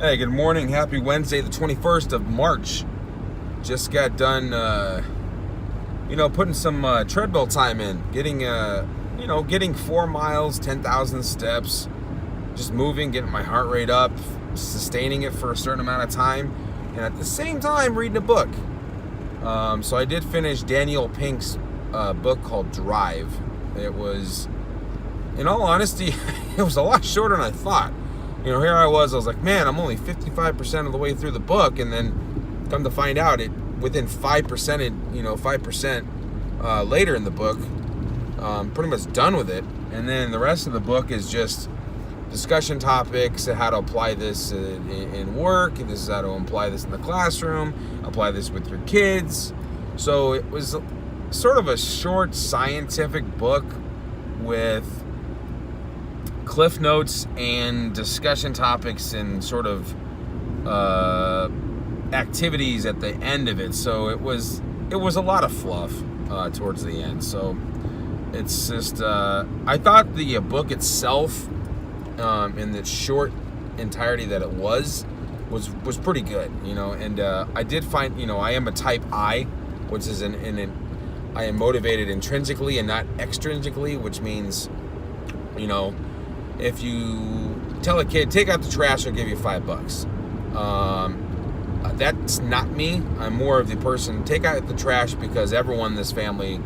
Hey, good morning. Happy Wednesday, the 21st of March. Just got done, putting some treadmill time in. Getting 4 miles, 10,000 steps. Just moving, getting my heart rate up, sustaining it for a certain amount of time, and at the same time reading a book. So I did finish Daniel Pink's book called Drive. It was, in all honesty, it was a lot shorter than I thought. Here I was like, man, I'm only 55% of the way through the book, and then come to find out, within 5% later in the book, pretty much done with it. And then the rest of the book is just discussion topics, how to apply this in work, and this is how to apply this in the classroom, apply this with your kids. So it was sort of a short scientific book with cliff notes and discussion topics and sort of activities at the end of it. So it was a lot of fluff towards the end. So it's just I thought the book itself, in the short entirety that it was pretty good. And I did find, I am a type I, which is I am motivated intrinsically and not extrinsically, which means, if you tell a kid, take out the trash, I'll give you $5. That's not me. I'm more of the person, take out the trash because everyone in this family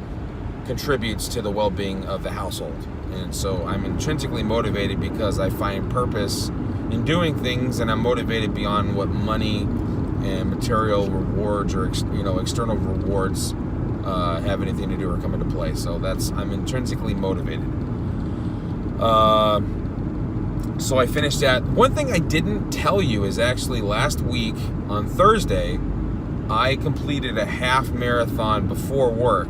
contributes to the well-being of the household. And so I'm intrinsically motivated because I find purpose in doing things, and I'm motivated beyond what money and material rewards or external rewards have anything to do or come into play. So I'm intrinsically motivated. So I finished that. One thing I didn't tell you is actually last week on Thursday, I completed a half marathon before work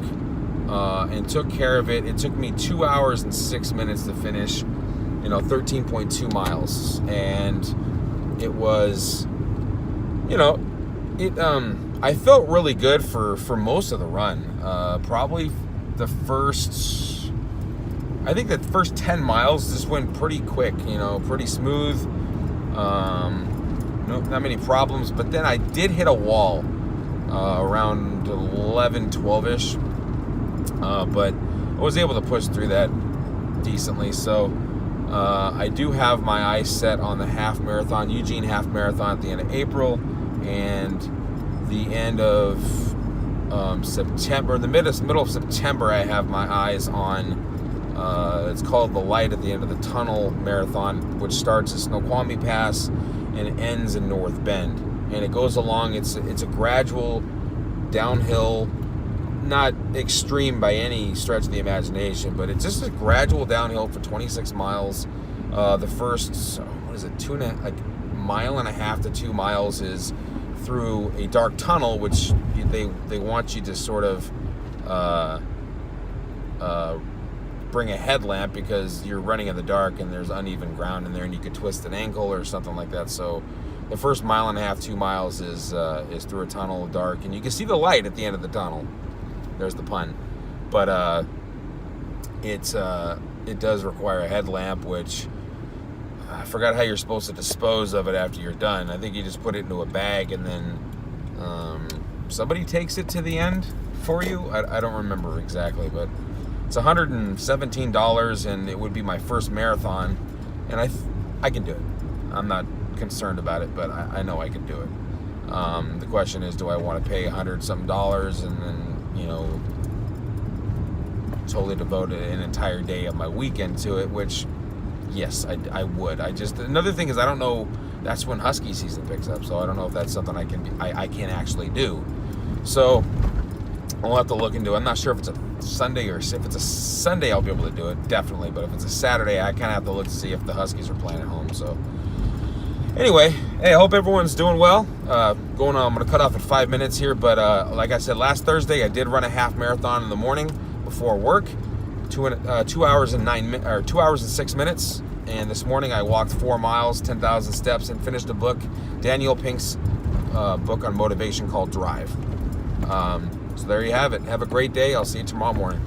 and took care of it. It took me 2 hours and 6 minutes to finish, 13.2 miles. And it was, I felt really good for most of the run. Probably the first 10 miles just went pretty quick, pretty smooth. Not many problems. But then I did hit a wall around 11, 12-ish. But I was able to push through that decently. So I do have my eyes set on the half marathon, Eugene half marathon at the end of April, and the end of September, the middle of September, I have my eyes on. It's called the Light at the End of the Tunnel Marathon, which starts at Snoqualmie Pass and it ends in North Bend. And it goes along. It's a gradual downhill, not extreme by any stretch of the imagination, but it's just a gradual downhill for 26 miles. The first, mile and a half to 2 miles is through a dark tunnel, which they want you to sort of bring a headlamp because you're running in the dark and there's uneven ground in there and you could twist an ankle or something like that. So the first mile and a half, 2 miles is through a tunnel, dark, and you can see the light at the end of the tunnel. There's the pun. But it does require a headlamp, which I forgot how you're supposed to dispose of it after you're done. I think you just put it into a bag and then somebody takes it to the end for you. I don't remember exactly, but it's $117, and it would be my first marathon, and I can do it. I'm not concerned about it, but I know I can do it. The question is, do I want to pay $100-something and then, totally devote an entire day of my weekend to it, which, yes, I would. Another thing is I don't know, that's when husky season picks up, so I don't know if that's something I can actually do. So I'll have to look into it. I'm not sure if it's a Sunday or if it's a Sunday I'll be able to do it, definitely. But if it's a Saturday, I kind of have to look to see if the Huskies are playing at home. So anyway, hey, I hope everyone's doing well. I'm going to cut off at 5 minutes here. But like I said, last Thursday, I did run a half marathon in the morning before work, 2 hours and 6 minutes. And this morning, I walked 4 miles, 10,000 steps, and finished a book, Daniel Pink's book on motivation called Drive. So there you have it. Have a great day. I'll see you tomorrow morning.